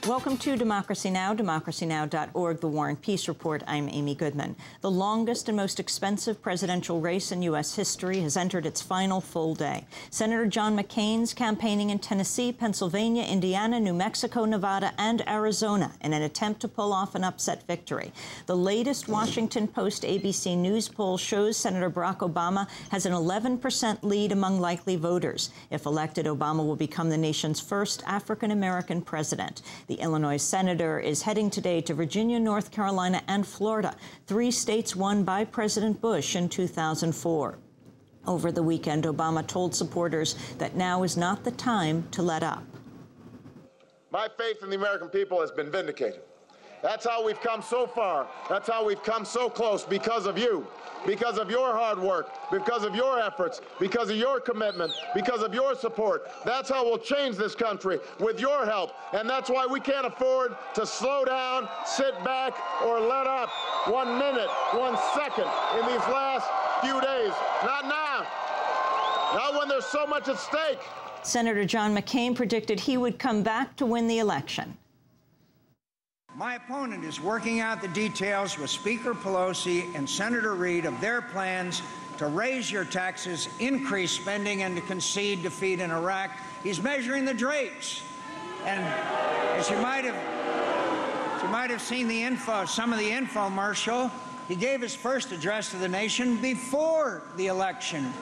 Welcome to Democracy Now!, democracynow.org, The War and Peace Report. I'm Amy Goodman. The longest and most expensive presidential race in U.S. history has entered its final full day. Senator John McCain's campaigning in Tennessee, Pennsylvania, Indiana, New Mexico, Nevada, and Arizona in an attempt to pull off an upset victory. The latest Washington Post-ABC News poll shows Senator Barack Obama has an 11% lead among likely voters. If elected, Obama will become the nation's first African-American president. The Illinois senator is heading today to Virginia, North Carolina, and Florida, 3 states won by President Bush in 2004. Over the weekend, Obama told supporters that now is not the time to let up. My faith in the American people has been vindicated. That's how we've come so far. That's how we've come so close, because of you, because of your hard work, because of your efforts, because of your commitment, because of your support. That's how we'll change this country, with your help. And that's why we can't afford to slow down, sit back, or let up 1 minute, 1 second in these last few days. Not now. Not when there's so much at stake. Senator John McCain predicted he would come back to win the election. My opponent is working out the details with Speaker Pelosi and Senator Reid of their plans to raise your taxes, increase spending, and to concede defeat in Iraq. He's measuring the drapes. And as you might have seen the some of the infomercial, he gave his first address to the nation before the election.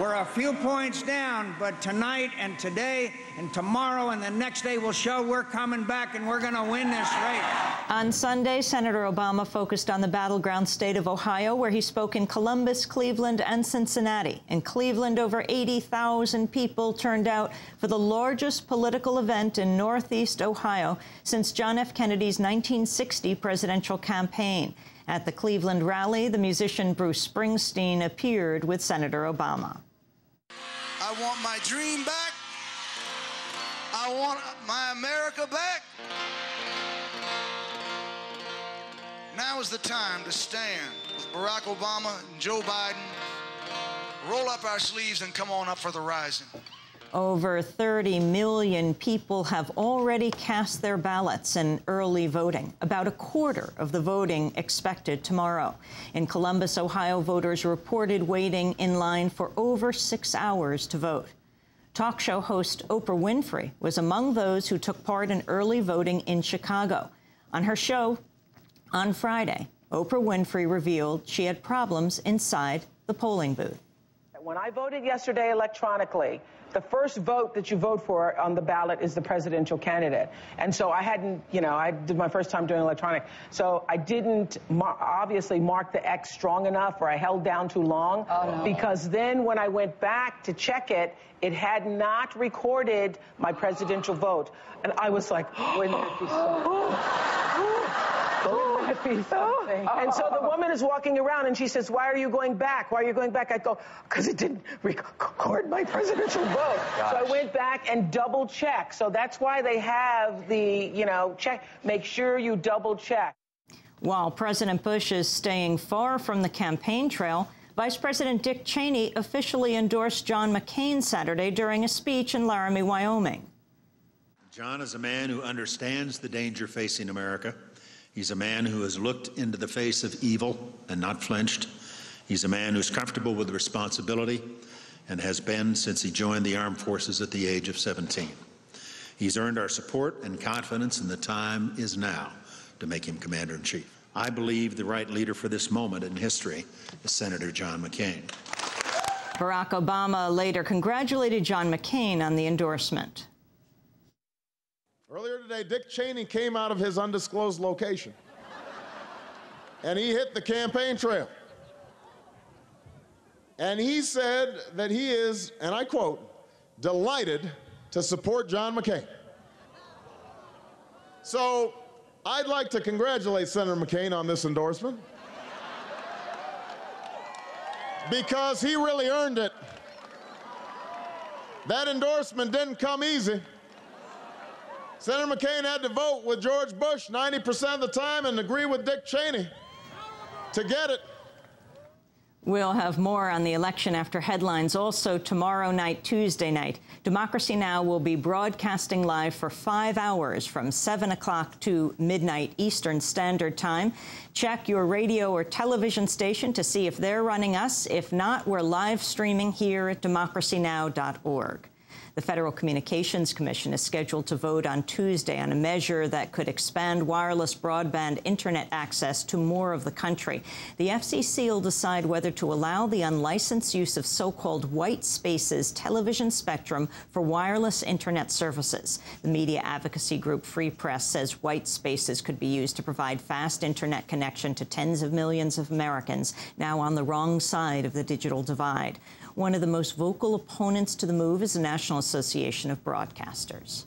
We're a few points down, but tonight and today and tomorrow and the next day will show we're coming back and we're going to win this race. On Sunday, Senator Obama focused on the battleground state of Ohio, where he spoke in Columbus, Cleveland, and Cincinnati. In Cleveland, over 80,000 people turned out for the largest political event in Northeast Ohio since John F. Kennedy's 1960 presidential campaign. At the Cleveland rally, the musician Bruce Springsteen appeared with Senator Obama. I want my dream back. I want my America back. Now is the time to stand with Barack Obama and Joe Biden, roll up our sleeves and come on up for the rising. Over 30 million people have already cast their ballots in early voting, about a quarter of the voting expected tomorrow. In Columbus, Ohio, voters reported waiting in line for over 6 hours to vote. Talk show host Oprah Winfrey was among those who took part in early voting in Chicago. On her show on Friday, Oprah Winfrey revealed she had problems inside the polling booth. When I voted yesterday electronically, the first vote that you vote for on the ballot is the presidential candidate. And so I hadn't, I did my first time doing electronic. So I didn't obviously mark the X strong enough, or I held down too long. Oh, no. Because then when I went back to check it, it had not recorded my presidential vote. And I was like, wouldn't that be something? And so the woman is walking around and she says, why are you going back? Why are you going back? I go, because it didn't record my presidential vote. Gosh. So I went back and double checked. So that's why they have the, check. Make sure you double check. While President Bush is staying far from the campaign trail, Vice President Dick Cheney officially endorsed John McCain Saturday during a speech in Laramie, Wyoming. John is a man who understands the danger facing America. He's a man who has looked into the face of evil and not flinched. He's a man who's comfortable with responsibility and has been since he joined the armed forces at the age of 17. He's earned our support and confidence, and the time is now to make him commander-in-chief. I believe the right leader for this moment in history is Senator John McCain. Barack Obama later congratulated John McCain on the endorsement. Earlier today, Dick Cheney came out of his undisclosed location, and he hit the campaign trail. And he said that he is, and I quote, delighted to support John McCain. So I'd like to congratulate Senator McCain on this endorsement, because he really earned it. That endorsement didn't come easy. Senator McCain had to vote with George Bush 90% of the time and agree with Dick Cheney to get it. We'll have more on the election after headlines. Also, tomorrow night, Tuesday night, Democracy Now! Will be broadcasting live for 5 hours from 7 o'clock to midnight Eastern Standard Time. Check your radio or television station to see if they're running us. If not, we're live streaming here at democracynow.org. The Federal Communications Commission is scheduled to vote on Tuesday on a measure that could expand wireless broadband Internet access to more of the country. The FCC will decide whether to allow the unlicensed use of so-called white spaces television spectrum for wireless Internet services. The media advocacy group Free Press says white spaces could be used to provide fast Internet connection to tens of millions of Americans now on the wrong side of the digital divide. One of the most vocal opponents to the move is the National Association of Broadcasters.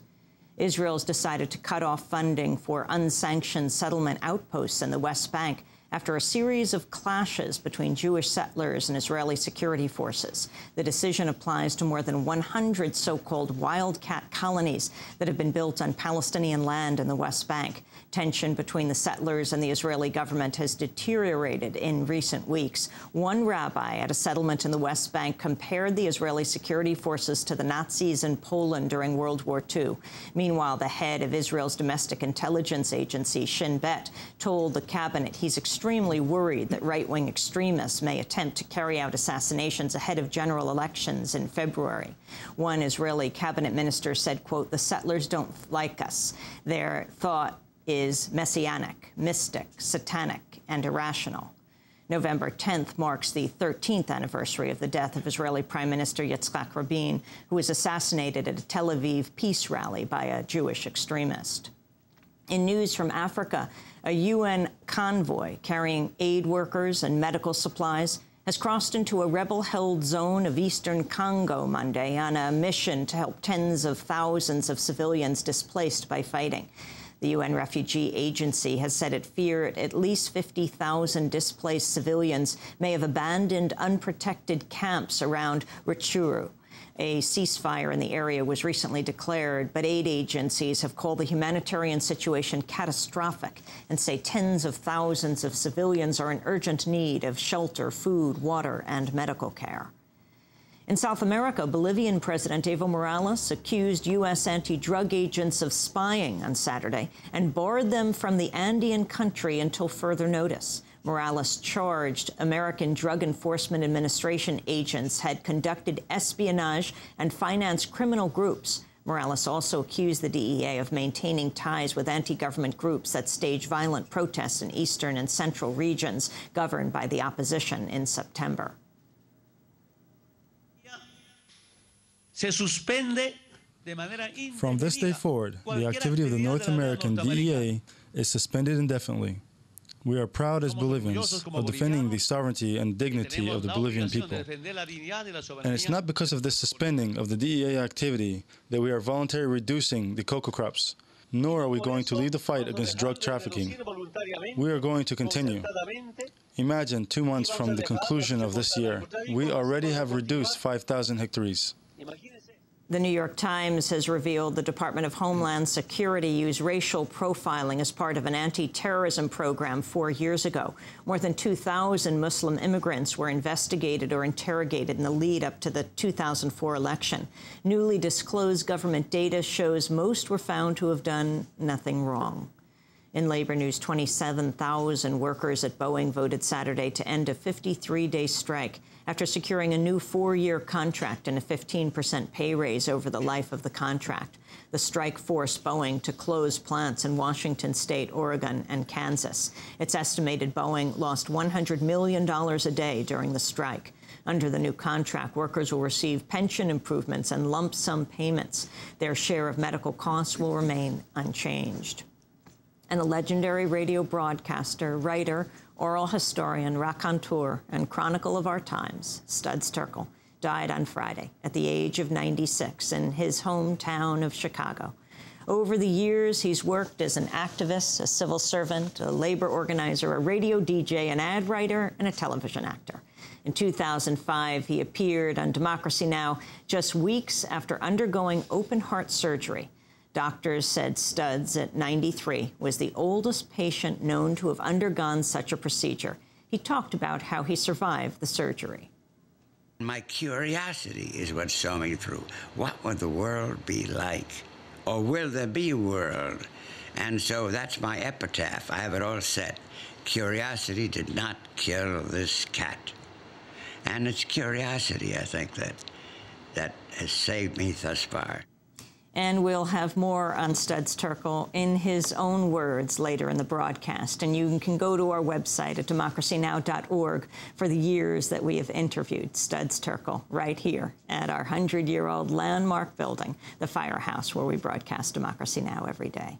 Israel's decided to cut off funding for unsanctioned settlement outposts in the West Bank after a series of clashes between Jewish settlers and Israeli security forces. The decision applies to more than 100 so-called wildcat colonies that have been built on Palestinian land in the West Bank. Tension between the settlers and the Israeli government has deteriorated in recent weeks. One rabbi at a settlement in the West Bank compared the Israeli security forces to the Nazis in Poland during World War II. Meanwhile, the head of Israel's domestic intelligence agency, Shin Bet, told the cabinet he's extremely worried that right-wing extremists may attempt to carry out assassinations ahead of general elections in February. One Israeli cabinet minister said, quote, "The settlers don't like us. Their thought is messianic, mystic, satanic, and irrational." November 10th marks the 13th anniversary of the death of Israeli Prime Minister Yitzhak Rabin, who was assassinated at a Tel Aviv peace rally by a Jewish extremist. In news from Africa, a UN convoy carrying aid workers and medical supplies has crossed into a rebel-held zone of eastern Congo Monday on a mission to help tens of thousands of civilians displaced by fighting. The UN Refugee Agency has said it feared at least 50,000 displaced civilians may have abandoned unprotected camps around Rutshuru. A ceasefire in the area was recently declared, but aid agencies have called the humanitarian situation catastrophic and say tens of thousands of civilians are in urgent need of shelter, food, water, and medical care. In South America, Bolivian President Evo Morales accused U.S. anti-drug agents of spying on Saturday and barred them from the Andean country until further notice. Morales charged American Drug Enforcement Administration agents had conducted espionage and financed criminal groups. Morales also accused the DEA of maintaining ties with anti-government groups that stage violent protests in eastern and central regions governed by the opposition in September. From this day forward, the activity of the North American DEA is suspended indefinitely. We are proud as Bolivians of defending the sovereignty and dignity of the Bolivian people. And it's not because of this suspending of the DEA activity that we are voluntarily reducing the cocoa crops, nor are we going to leave the fight against drug trafficking. We are going to continue. Imagine 2 months from the conclusion of this year, we already have reduced 5,000 hectares. The New York Times has revealed the Department of Homeland Security used racial profiling as part of an anti-terrorism program 4 years ago. More than 2,000 Muslim immigrants were investigated or interrogated in the lead up to the 2004 election. Newly disclosed government data shows most were found to have done nothing wrong. In labor news, 27,000 workers at Boeing voted Saturday to end a 53-day strike after securing a new 4-year contract and a 15% pay raise over the life of the contract. The strike forced Boeing to close plants in Washington State, Oregon, and Kansas. It's estimated Boeing lost $100 million a day during the strike. Under the new contract, workers will receive pension improvements and lump sum payments. Their share of medical costs will remain unchanged. And the legendary radio broadcaster, writer, oral historian, raconteur, and chronicle of our times, Studs Terkel, died on Friday at the age of 96 in his hometown of Chicago. Over the years, he's worked as an activist, a civil servant, a labor organizer, a radio DJ, an ad writer, and a television actor. In 2005, he appeared on Democracy Now! Just weeks after undergoing open-heart surgery. Doctors said Studs, at 93, was the oldest patient known to have undergone such a procedure. He talked about how he survived the surgery. My curiosity is what saw me through. What would the world be like? Or will there be a world? And so that's my epitaph. I have it all set. Curiosity did not kill this cat. And it's curiosity, I think, that has saved me thus far. And we'll have more on Studs Terkel in his own words later in the broadcast. And you can go to our website at democracynow.org for the years that we have interviewed Studs Terkel right here at our 100-year-old landmark building, the Firehouse, where we broadcast Democracy Now! Every day.